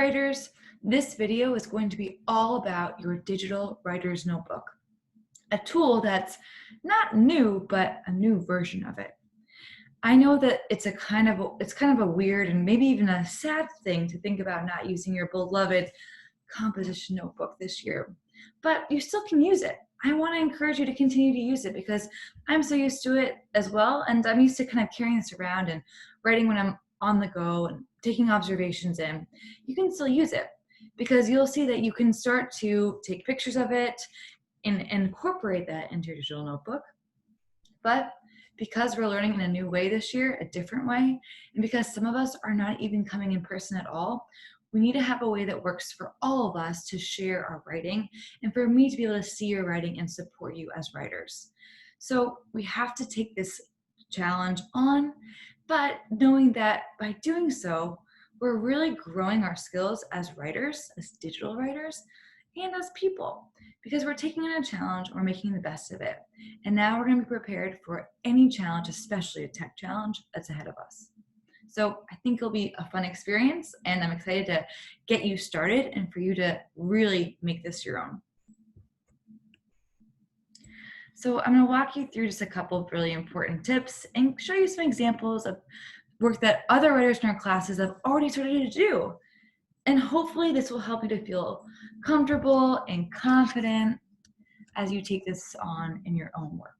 writers, this video is going to be all about your digital writer's notebook, a tool that's not new, but a new version of it. I know that it's kind of a weird and maybe even a sad thing to think about not using your beloved composition notebook this year, but you still can use it. I want to encourage you to continue to use it because I'm so used to it as well, and I'm used to kind of carrying this around and writing when I'm on the go and taking observations in. You can still use it because you'll see that you can start to take pictures of it and incorporate that into your digital notebook. But because we're learning in a new way this year, a different way, and because some of us are not even coming in person at all, we need to have a way that works for all of us to share our writing and for me to be able to see your writing and support you as writers. So we have to take this challenge on, but knowing that by doing so, we're really growing our skills as writers, as digital writers, and as people, because we're taking on a challenge, we're making the best of it. And now we're going to be prepared for any challenge, especially a tech challenge that's ahead of us. So I think it'll be a fun experience, and I'm excited to get you started and for you to really make this your own. So I'm going to walk you through just a couple of really important tips and show you some examples of work that other writers in our classes have already started to do. And hopefully this will help you to feel comfortable and confident as you take this on in your own work.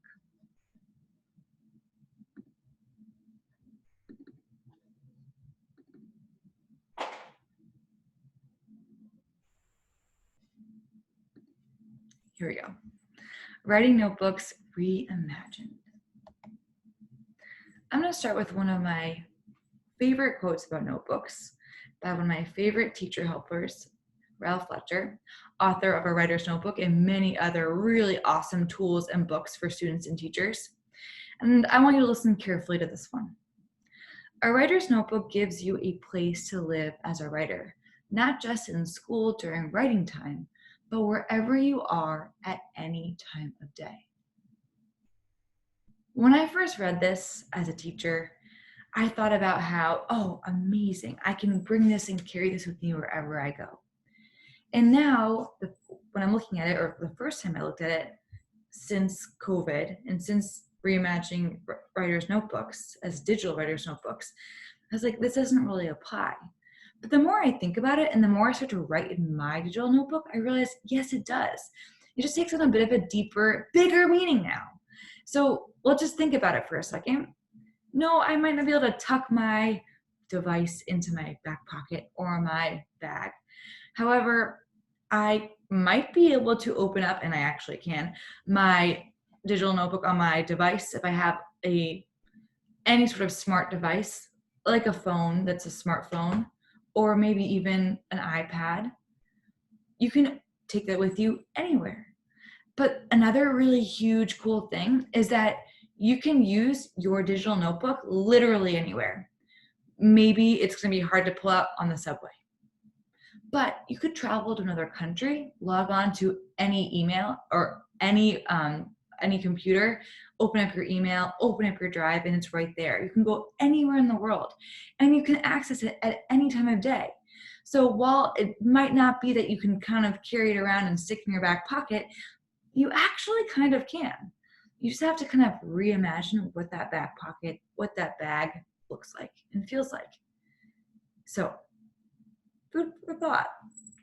Here we go. Writing notebooks reimagined. I'm going to start with one of my favorite quotes about notebooks by one of my favorite teacher helpers, Ralph Fletcher, author of A Writer's Notebook and many other really awesome tools and books for students and teachers. And I want you to listen carefully to this one. A writer's notebook gives you a place to live as a writer, not just in school during writing time, but wherever you are at any time of day. When I first read this as a teacher, I thought about how, oh, amazing, I can bring this and carry this with me wherever I go. And now, when I'm looking at it, or the first time I looked at it, since COVID and since reimagining writer's notebooks as digital writer's notebooks, I was like, this doesn't really apply. But the more I think about it and the more I start to write in my digital notebook, I realize, yes, it does. It just takes on a bit of a deeper, bigger meaning now. So let's just think about it for a second. No, I might not be able to tuck my device into my back pocket or my bag. However, I might be able to open up, and I actually can, my digital notebook on my device if I have any sort of smart device, like a phone that's a smartphone, or maybe even an iPad. You can take that with you anywhere. But another really huge cool thing is that you can use your digital notebook literally anywhere. Maybe it's going to be hard to pull out on the subway, but you could travel to another country, log on to any email or any computer, open up your email, open up your drive, and it's right there. You can go anywhere in the world, and you can access it at any time of day. So while it might not be that you can kind of carry it around and stick in your back pocket, you actually kind of can. You just have to kind of reimagine what that back pocket, what that bag looks like and feels like. So, food for thought.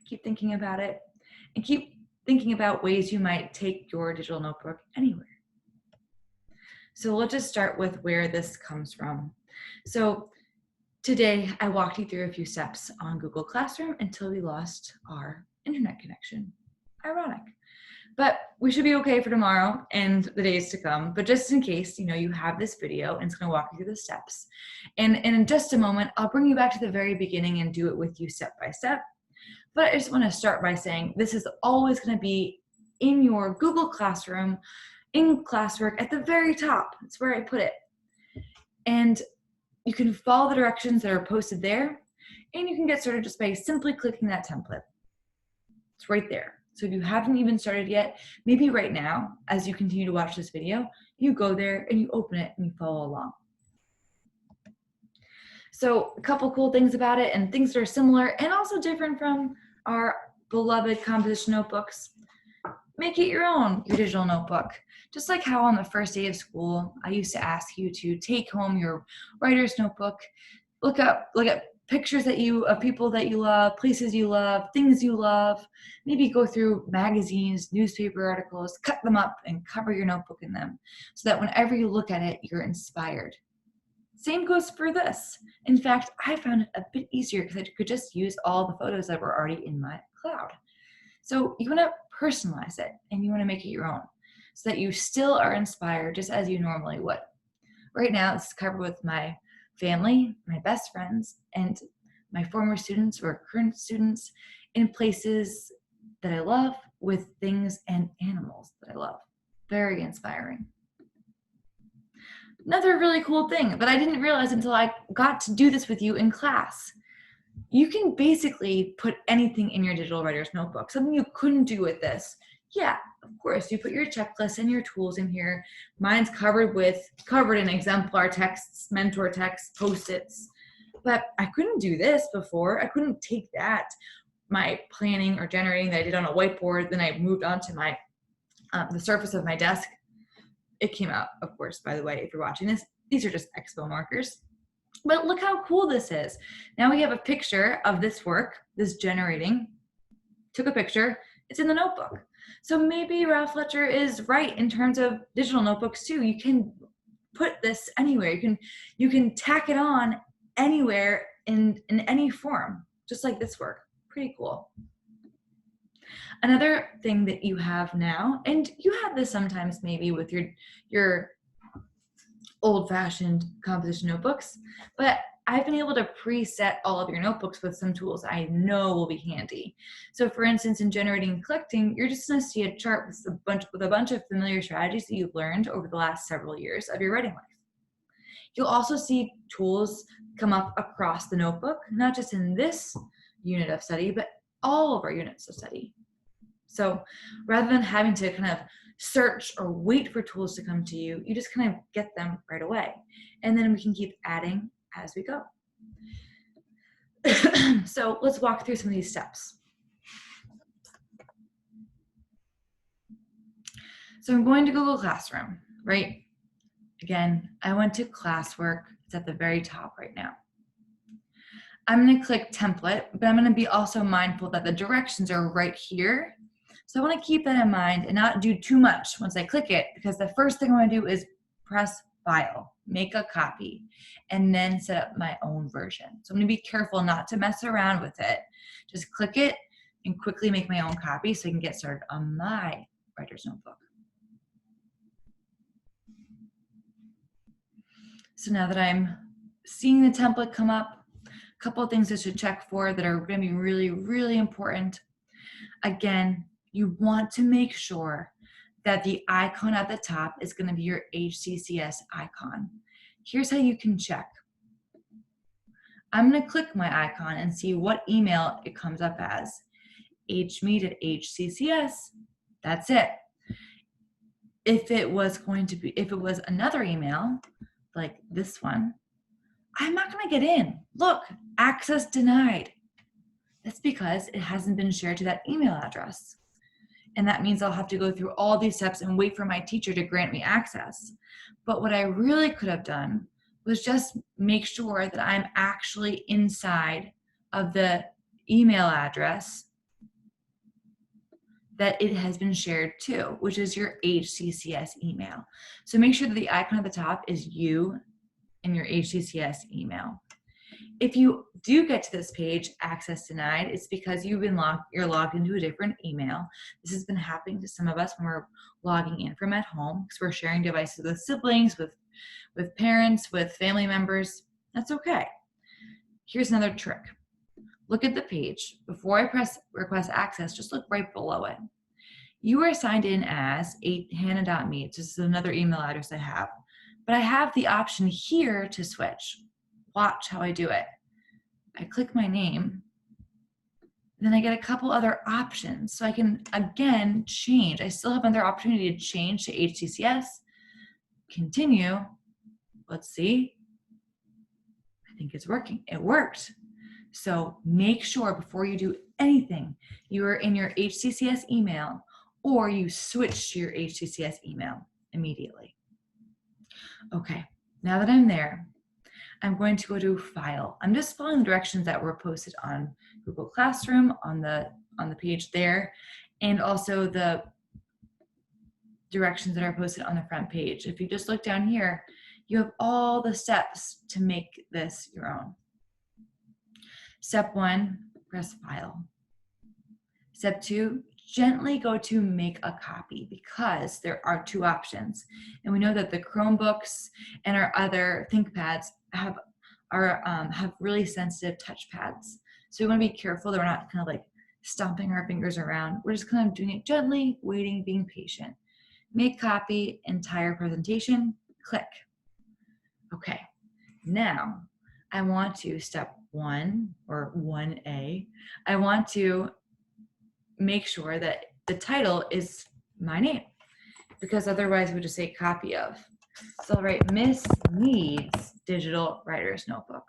Keep thinking about it and keep thinking about ways you might take your digital notebook anywhere. So let's just start with where this comes from. So today I walked you through a few steps on Google Classroom until we lost our internet connection. Ironic. But we should be okay for tomorrow and the days to come. But just in case, you have this video and it's going to walk you through the steps. And in just a moment, I'll bring you back to the very beginning and do it with you step by step. But I just want to start by saying this is always going to be in your Google Classroom, in classwork at the very top. That's where I put it. And you can follow the directions that are posted there. And you can get started just by simply clicking that template. It's right there. So if you haven't even started yet, maybe right now, as you continue to watch this video, you go there and you open it and you follow along. So a couple cool things about it, and things that are similar and also different from our beloved composition notebooks. Make it your own, your digital notebook. Just like how on the first day of school, I used to ask you to take home your writer's notebook, look at pictures of people that you love, places you love, things you love, maybe go through magazines, newspaper articles, cut them up and cover your notebook in them so that whenever you look at it, you're inspired. Same goes for this. In fact, I found it a bit easier because I could just use all the photos that were already in my cloud. So you want to personalize it and you want to make it your own so that you still are inspired just as you normally would. Right now, it's covered with my family, my best friends, and my former students or current students in places that I love with things and animals that I love. Very inspiring. Another really cool thing that I didn't realize until I got to do this with you in class. You can basically put anything in your digital writer's notebook, something you couldn't do with this. Yeah, of course, you put your checklist and your tools in here. Mine's covered in exemplar texts, mentor texts, Post-its. But I couldn't do this before. I couldn't take that, my planning or generating that I did on a whiteboard, then I moved on to my the surface of my desk. It came out, of course, by the way, if you're watching this, these are just expo markers. But look how cool this is. Now we have a picture of this work, this generating. Took a picture, it's in the notebook. So maybe Ralph Fletcher is right in terms of digital notebooks too. You can put this anywhere. You can tack it on anywhere in any form, just like this work. Pretty cool. Another thing that you have now, and you have this sometimes maybe with your old-fashioned composition notebooks, but I've been able to preset all of your notebooks with some tools I know will be handy. So for instance, in generating and collecting, you're just gonna see a chart with a bunch of familiar strategies that you've learned over the last several years of your writing life. You'll also see tools come up across the notebook, not just in this unit of study, but all of our units of study. So rather than having to kind of search or wait for tools to come to you, you just kind of get them right away. And then we can keep adding as we go. So let's walk through some of these steps. So I'm going to Google Classroom, right? Again, I went to classwork. It's at the very top right now. I'm going to click template, but I'm going to be also mindful that the directions are right here. So I want to keep that in mind and not do too much once I click it, because the first thing I want to do is press file, make a copy, and then set up my own version. So I'm going to be careful not to mess around with it. Just click it and quickly make my own copy so I can get started on my writer's notebook. So now that I'm seeing the template come up, a couple of things I should check for that are going to be really, really important. Again, you want to make sure that the icon at the top is going to be your HCCS icon. Here's how you can check. I'm going to click my icon and see what email it comes up as. hmeet@hccs. That's it. If it was another email, like this one, I'm not going to get in. Look, access denied. That's because it hasn't been shared to that email address. And that means I'll have to go through all these steps and wait for my teacher to grant me access. But what I really could have done was just make sure that I'm actually inside of the email address that it has been shared to, which is your HCCS email. So make sure that the icon at the top is you and your HCCS email. If you do get to this page, access denied, it's because you're logged into a different email. This has been happening to some of us when we're logging in from at home because we're sharing devices with siblings, with parents, with family members. That's okay. Here's another trick. Look at the page. Before I press request access, just look right below it. You are signed in as hannah.meet. This is another email address I have. But I have the option here to switch. Watch how I do it. I click my name, then I get a couple other options. So I can, again, change. I still have another opportunity to change to HCCS. Continue. Let's see. I think it's working. It worked. So make sure before you do anything, you are in your HCCS email or you switch to your HCCS email immediately. Okay, now that I'm there, I'm going to go to File. I'm just following the directions that were posted on Google Classroom on the page there, and also the directions that are posted on the front page. If you just look down here, you have all the steps to make this your own. Step 1, press File. Step 2, gently go to make a copy, because there are 2 options. And we know that the Chromebooks and our other ThinkPads have really sensitive touch pads. So we want to be careful that we're not kind of like stomping our fingers around. We're just kind of doing it gently, waiting, being patient. Make copy, entire presentation, click. Okay, now I want to, step 1 or 1A, I want to make sure that the title is my name, because otherwise we would just say copy of. So I'll write Miss Needs Digital Writer's Notebook.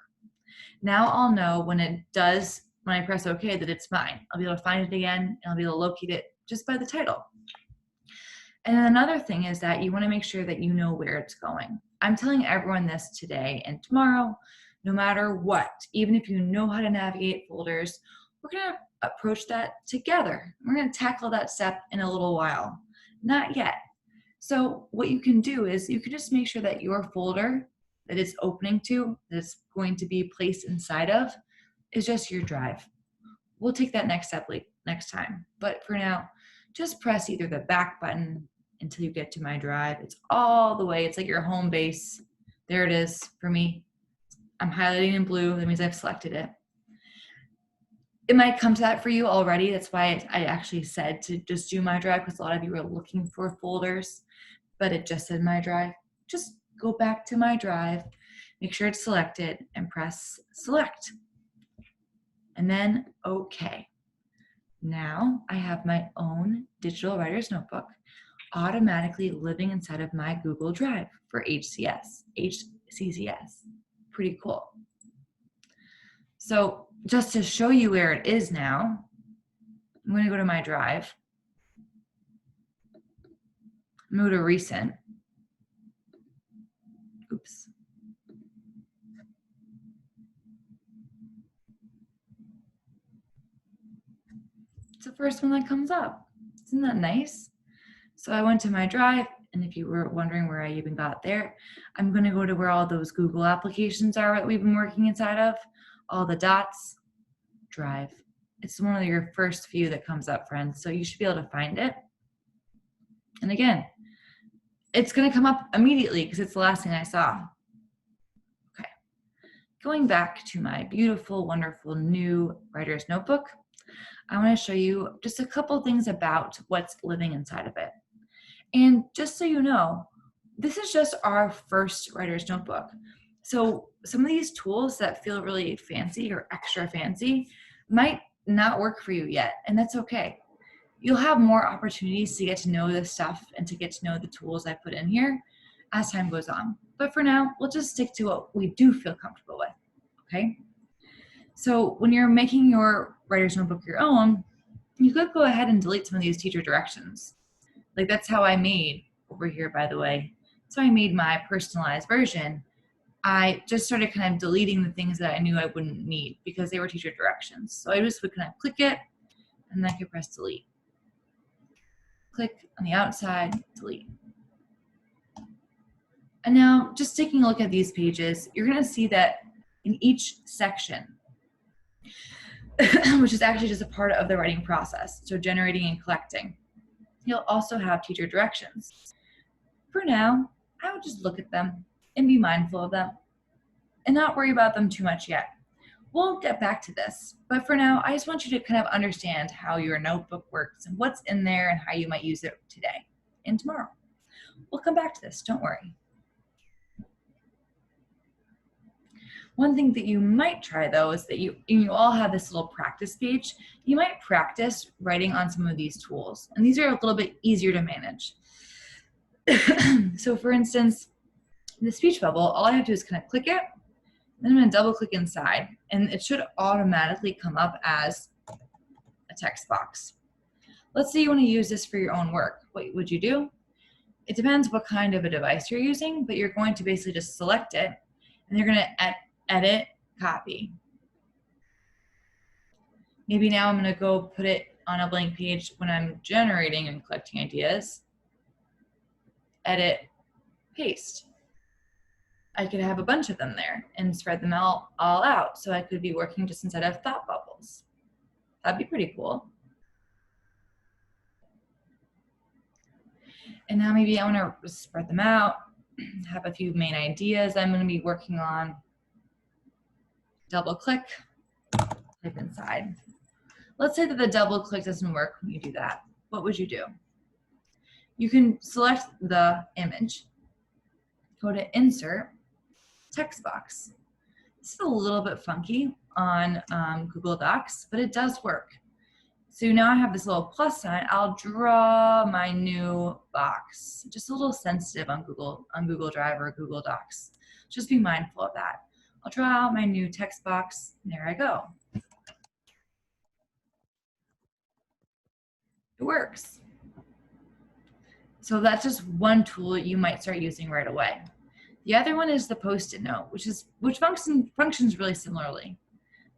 Now I'll know when I press OK, that it's mine. I'll be able to find it again, and I'll be able to locate it just by the title. And then another thing is that you want to make sure that you know where it's going. I'm telling everyone this today and tomorrow, no matter what, even if you know how to navigate folders, we're going to approach that together. We're going to tackle that step in a little while. Not yet. So what you can do is you can just make sure that your folder that it's opening to, that's going to be placed inside of, is just your drive. We'll take that next step next time. But for now, just press either the back button until you get to my drive. It's all the way, it's like your home base. There it is for me. I'm highlighting in blue, that means I've selected it. It might come to that for you already. That's why I actually said to just do my drive, because a lot of you were looking for folders, but it just said my drive. Just go back to my drive, make sure it's selected, and press select. And then OK. Now I have my own digital writer's notebook automatically living inside of my Google Drive for HCCS. Pretty cool. So just to show you where it is now, I'm going to go to my drive. I'm going to go to recent. Oops. It's the first one that comes up. Isn't that nice? So I went to my drive, and if you were wondering where I even got there, I'm going to go to where all those Google applications are that we've been working inside of, all the dots, drive. It's one of your first few that comes up, friends, so you should be able to find it. And again, it's going to come up immediately because it's the last thing I saw. Okay, going back to my beautiful, wonderful new writer's notebook, I want to show you just a couple things about what's living inside of it. And just so you know, this is just our first writer's notebook. So some of these tools that feel really fancy or extra fancy might not work for you yet, and that's okay. You'll have more opportunities to get to know this stuff and to get to know the tools I put in here as time goes on. But for now, we'll just stick to what we do feel comfortable with, okay? So when you're making your writer's notebook your own, you could go ahead and delete some of these teacher directions. Like that's how I made over here, by the way. So I made my personalized version. I just started kind of deleting the things that I knew I wouldn't need because they were teacher directions. So I just would kind of click it, and then I could press delete. Click on the outside, delete. And now just taking a look at these pages, you're going to see that in each section, which is actually just a part of the writing process, so generating and collecting, you'll also have teacher directions. For now, I would just look at them and be mindful of them and not worry about them too much yet. We'll get back to this, but for now, I just want you to kind of understand how your notebook works and what's in there and how you might use it today and tomorrow. We'll come back to this, don't worry. One thing that you might try though is that you all have this little practice page. You might practice writing on some of these tools, and these are a little bit easier to manage. So for instance, the speech bubble, all I have to do is kind of click it, Then I'm going to double click inside, and it should automatically come up as a text box. Let's say you want to use this for your own work. What would you do? It depends what kind of a device you're using, but you're going to basically just select it, and you're going to edit, copy. Maybe now I'm going to go put it on a blank page when I'm generating and collecting ideas. Edit, paste. I could have a bunch of them there and spread them all out. So I could be working just inside of thought bubbles. That'd be pretty cool. And now maybe I want to spread them out, have a few main ideas I'm going to be working on. Double click, type inside. Let's say that the double click doesn't work when you do that. What would you do? You can select the image, go to insert, text box. This is a little bit funky on Google Docs, but it does work. So now I have this little plus sign. I'll draw my new box. Just a little sensitive on Google Drive or Google Docs. Just be mindful of that. I'll draw out my new text box. There I go. It works. So that's just one tool you might start using right away. The other one is the Post-it note, which functions really similarly.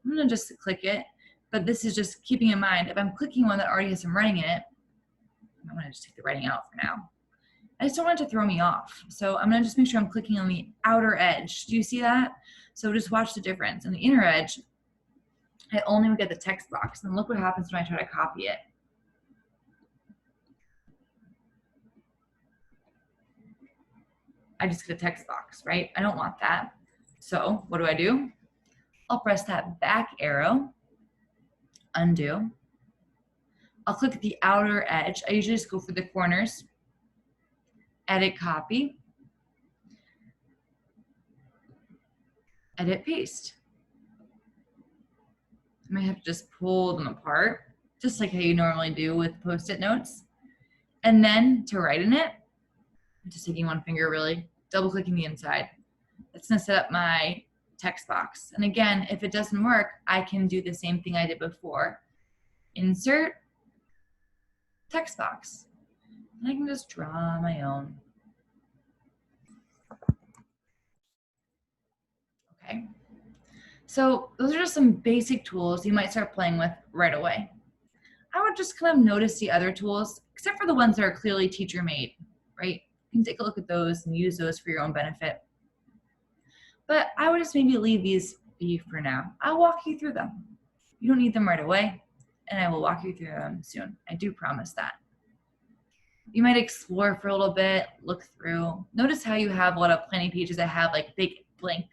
I'm going to just click it, but this is just keeping in mind, if I'm clicking one that already has some writing in it, I'm going to just take the writing out for now. I just don't want it to throw me off. So I'm going to just make sure I'm clicking on the outer edge. Do you see that? So just watch the difference. On the inner edge, I only would get the text box. And look what happens when I try to copy it. I just get a text box, right? I don't want that. So what do? I'll press that back arrow, undo. I'll click the outer edge. I usually just go for the corners, edit copy, edit paste. I might have to just pull them apart, just like how you normally do with Post-it notes. And then to write in it, just taking one finger really, double clicking the inside. That's gonna set up my text box. And again, if it doesn't work, I can do the same thing I did before. Insert, text box. And I can just draw my own. Okay. So those are just some basic tools you might start playing with right away. I would just kind of notice the other tools, except for the ones that are clearly teacher made, right? You can take a look at those and use those for your own benefit. But I would just maybe leave these be for now. I'll walk you through them. You don't need them right away, and I will walk you through them soon. I do promise that. You might explore for a little bit, look through. Notice how you have a lot of planning pages that have like big blank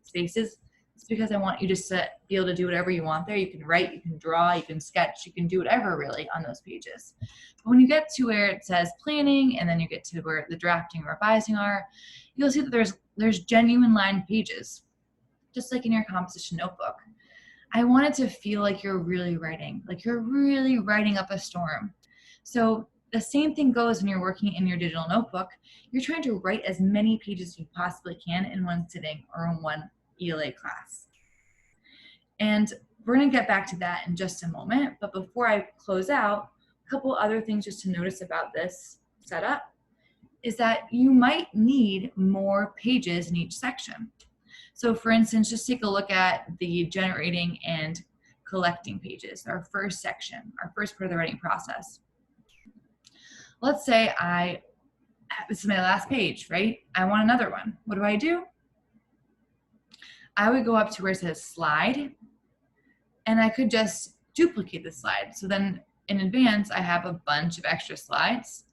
spaces. It's because I want you just to be able to do whatever you want there. You can write, you can draw, you can sketch, you can do whatever really on those pages. But when you get to where it says planning and then you get to where the drafting and revising are, you'll see that there's genuine line pages, just like in your composition notebook. I want it to feel like you're really writing up a storm. So the same thing goes when you're working in your digital notebook. You're trying to write as many pages as you possibly can in one sitting or in one ELA class. And we're going to get back to that in just a moment. But before I close out, a couple other things just to notice about this setup is that you might need more pages in each section. So for instance, just take a look at the generating and collecting pages, our first section, our first part of the writing process. Let's say this is my last page, right? I want another one. What do? I would go up to where it says slide, and I could just duplicate the slide. So then in advance, I have a bunch of extra slides,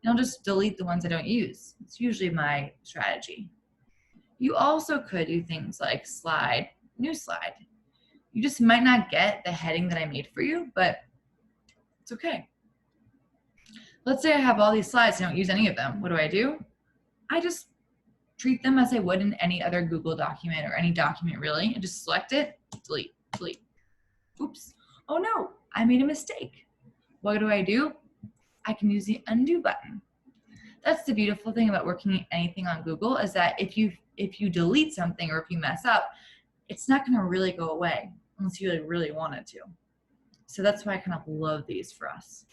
and I'll just delete the ones I don't use. It's usually my strategy. You also could do things like slide, new slide. You just might not get the heading that I made for you, but it's okay. Let's say I have all these slides, I don't use any of them. What do? I just treat them as I would in any other Google document or any document really, and just select it, delete, delete. Oops, oh no, I made a mistake. What do? I can use the undo button. That's the beautiful thing about working anything on Google, is that if you if you delete something or if you mess up, it's not going to really go away unless you really want it to. So that's why I kind of love these for us.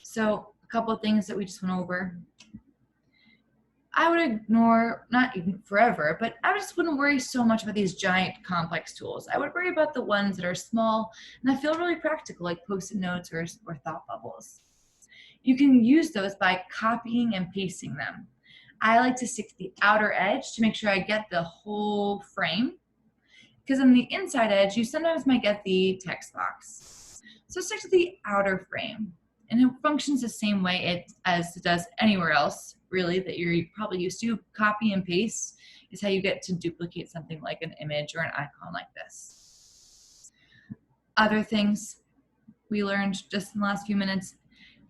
So a couple of things that we just went over. I would ignore, not even forever, but I just wouldn't worry so much about these giant complex tools. I would worry about the ones that are small and that feel really practical, like Post-it notes or thought bubbles. You can use those by copying and pasting them. I like to stick to the outer edge to make sure I get the whole frame, because on the inside edge, you sometimes might get the text box. So stick to the outer frame, and it functions the same way as it does anywhere else, really, that you're probably used to. Copy and paste is how you get to duplicate something like an image or an icon like this. Other things we learned just in the last few minutes,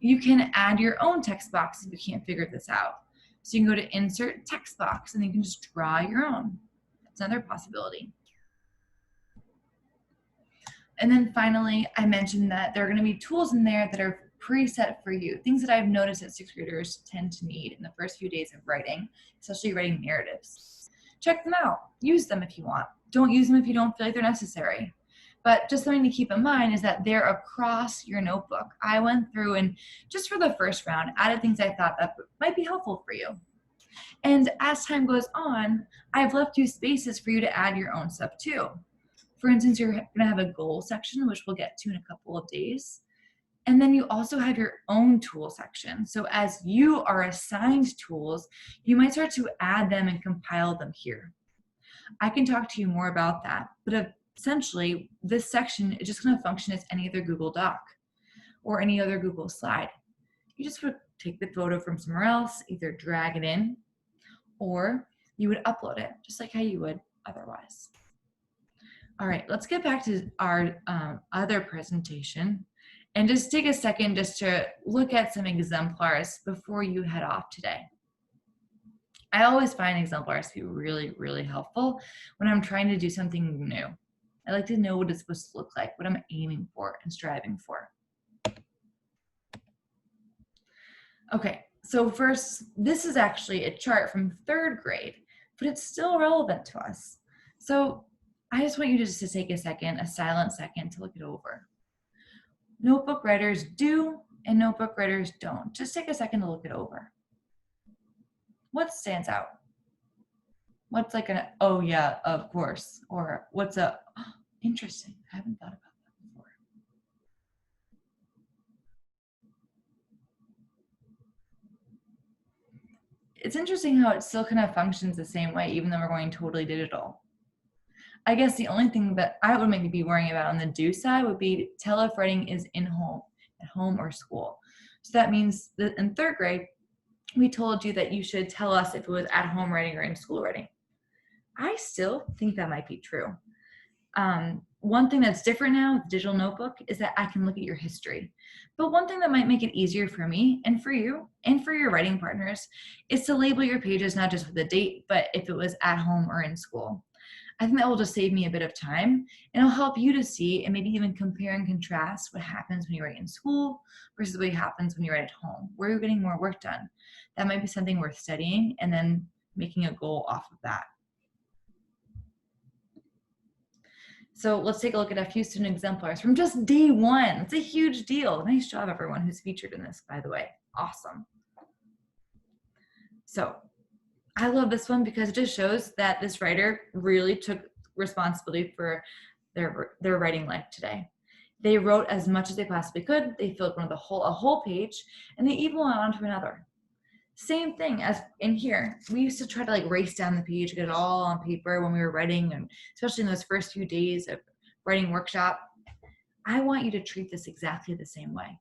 you can add your own text box if you can't figure this out. So you can go to Insert Text Box, and you can just draw your own. That's another possibility. And then finally, I mentioned that there are going to be tools in there that are preset for you, things that I've noticed that sixth graders tend to need in the first few days of writing, especially writing narratives. Check them out. Use them if you want. Don't use them if you don't feel like they're necessary. But just something to keep in mind is that they're across your notebook. I went through and just for the first round, added things I thought that might be helpful for you. And as time goes on, I've left you spaces for you to add your own stuff too. For instance, you're going to have a goal section, which we'll get to in a couple of days. And then you also have your own tool section. So as you are assigned tools, you might start to add them and compile them here. I can talk to you more about that, but essentially this section is just going to function as any other Google Doc or any other Google slide. You just would take the photo from somewhere else, either drag it in, or you would upload it just like how you would otherwise. All right, let's get back to our other presentation and just take a second just to look at some exemplars before you head off today. I always find exemplars to be really, really helpful when I'm trying to do something new. I like to know what it's supposed to look like, what I'm aiming for and striving for. Okay, so first, this is actually a chart from 3rd grade, but it's still relevant to us. So I just want you just to take a second, a silent second, to look it over. Notebook writers do and notebook writers don't. Just take a second to look it over. What stands out? What's like an, oh yeah, of course, or what's a, oh, interesting, I haven't thought about that before. It's interesting how it still kind of functions the same way, even though we're going totally digital. I guess the only thing that I would maybe be worrying about on the do side would be tell if writing is at home or school. So that means that in 3rd grade, we told you that you should tell us if it was at home writing or in school writing. I still think that might be true. One thing that's different now with digital notebook is that I can look at your history. But one thing that might make it easier for me and for you and for your writing partners is to label your pages not just with the date, but if it was at home or in school. I think that will just save me a bit of time, and it'll help you to see and maybe even compare and contrast what happens when you write in school versus what happens when you write at home. Where you're getting more work done. That might be something worth studying and then making a goal off of that. So let's take a look at a few student exemplars from just day 1. It's a huge deal. Nice job, everyone who's featured in this, by the way. Awesome. So I love this one because it just shows that this writer really took responsibility for their writing life today. They wrote as much as they possibly could. They filled a whole page, and they even went on to another. Same thing as in here. We used to try to like race down the page, get it all on paper when we were writing, and especially in those first few days of writing workshop. I want you to treat this exactly the same way.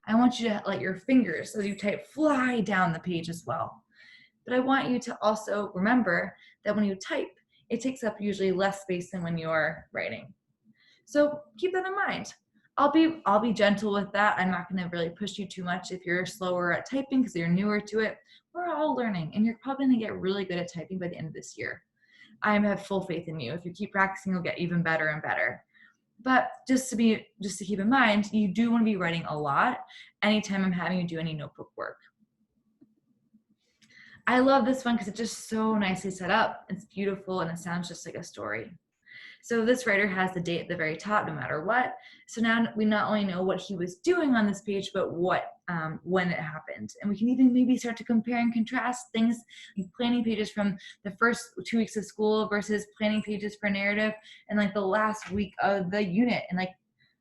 I want you to let your fingers, as you type, fly down the page as well. But I want you to also remember that when you type, it takes up usually less space than when you're writing. So keep that in mind. I'll be gentle with that. I'm not going to really push you too much if you're slower at typing because you're newer to it. We're all learning, and you're probably going to get really good at typing by the end of this year. I have full faith in you. If you keep practicing, you'll get even better and better. But just to keep in mind, you do want to be writing a lot anytime I'm having you do any notebook work. I love this one because it's just so nicely set up. It's beautiful and it sounds just like a story. So this writer has the date at the very top, no matter what. So now we not only know what he was doing on this page, but when it happened. And we can even maybe start to compare and contrast things like planning pages from the first 2 weeks of school versus planning pages for narrative and like the last week of the unit in like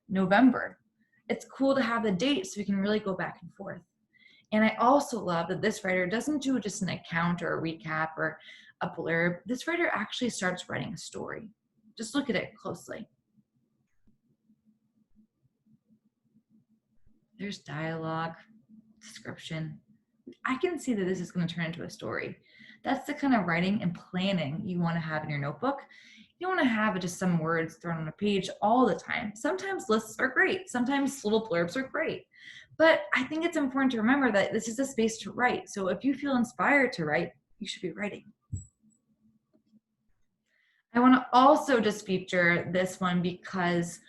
November. It's cool to have the dates so we can really go back and forth. And I also love that this writer doesn't do just an account or a recap or a blurb. This writer actually starts writing a story. Just look at it closely. There's dialogue, description. I can see that this is going to turn into a story. That's the kind of writing and planning you want to have in your notebook. You don't want to have just some words thrown on a page all the time. Sometimes lists are great. Sometimes little blurbs are great. But I think it's important to remember that this is a space to write. So if you feel inspired to write, you should be writing. I want to also just feature this one because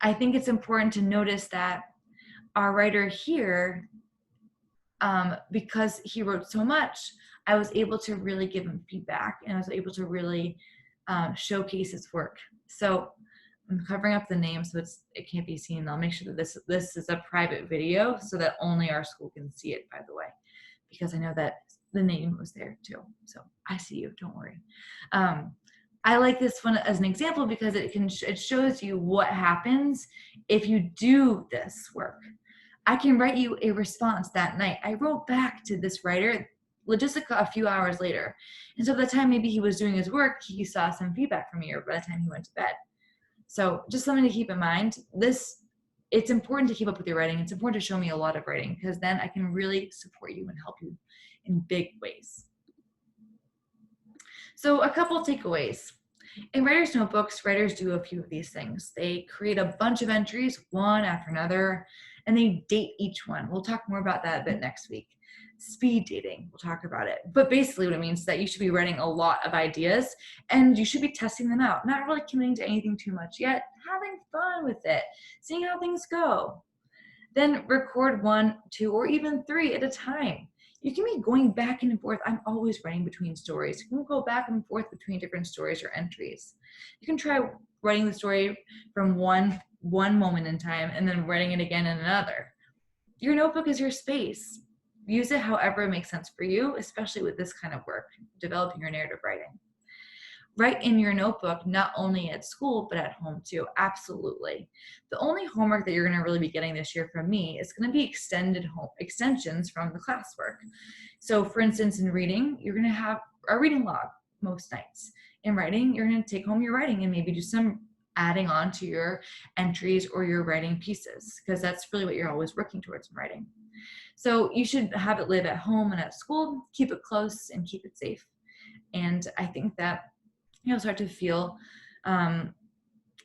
I think it's important to notice that our writer here, because he wrote so much, I was able to really give him feedback and I was able to really showcase his work. So I'm covering up the name so it can't be seen. I'll make sure that this is a private video so that only our school can see it, by the way, because I know that the name was there too. So I see you, don't worry. I like this one as an example because it shows you what happens if you do this work. I can write you a response that night. I wrote back to this writer just a few hours later. And so by the time maybe he was doing his work, he saw some feedback from me, or by the time he went to bed. So just something to keep in mind. It's important to keep up with your writing. It's important to show me a lot of writing because then I can really support you and help you in big ways. So a couple of takeaways. In writers' notebooks, writers do a few of these things. They create a bunch of entries, one after another, and they date each one. We'll talk more about that a bit next week. Speed dating, we'll talk about it. But basically what it means is that you should be writing a lot of ideas and you should be testing them out, not really committing to anything too much yet, having fun with it, seeing how things go. Then record 1, 2, or even 3 at a time. You can be going back and forth. I'm always writing between stories. You can go back and forth between different stories or entries. You can try writing the story from one moment in time and then writing it again in another. Your notebook is your space. Use it however it makes sense for you, especially with this kind of work, developing your narrative writing. Write in your notebook, not only at school, but at home too, absolutely. The only homework that you're gonna really be getting this year from me is gonna be extensions from the classwork. So for instance, in reading, you're gonna have a reading log most nights. In writing, you're gonna take home your writing and maybe do some adding on to your entries or your writing pieces, because that's really what you're always working towards in writing. So you should have it live at home and at school, keep it close and keep it safe. And I think that you'll start to feel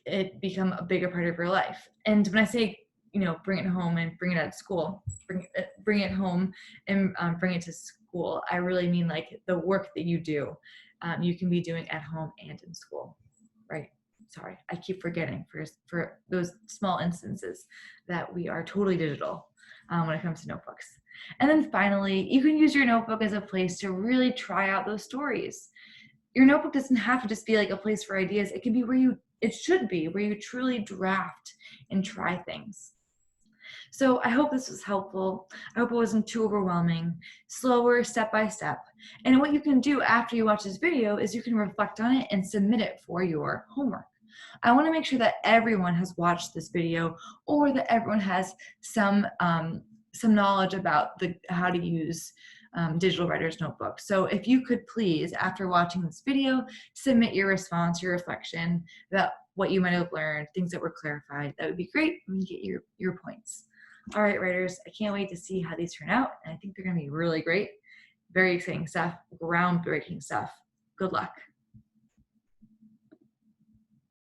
it become a bigger part of your life. And when I say, bring it home and bring it at school, bring it home and bring it to school, I really mean like the work that you do, you can be doing at home and in school, right? Sorry, I keep forgetting for those small instances that we are totally digital when it comes to notebooks. And then finally, you can use your notebook as a place to really try out those stories. Your notebook doesn't have to just be like a place for ideas. It can be it should be where you truly draft and try things. So I hope this was helpful. I hope it wasn't too overwhelming, slower, step by step. And what you can do after you watch this video is you can reflect on it and submit it for your homework. I want to make sure that everyone has watched this video or that everyone has some knowledge about how to use digital writer's notebook. So if you could please, after watching this video, submit your response, your reflection about what you might have learned, things that were clarified. That would be great. We can get your points. All right, writers, I can't wait to see how these turn out. And I think they're going to be really great. Very exciting stuff, groundbreaking stuff. Good luck.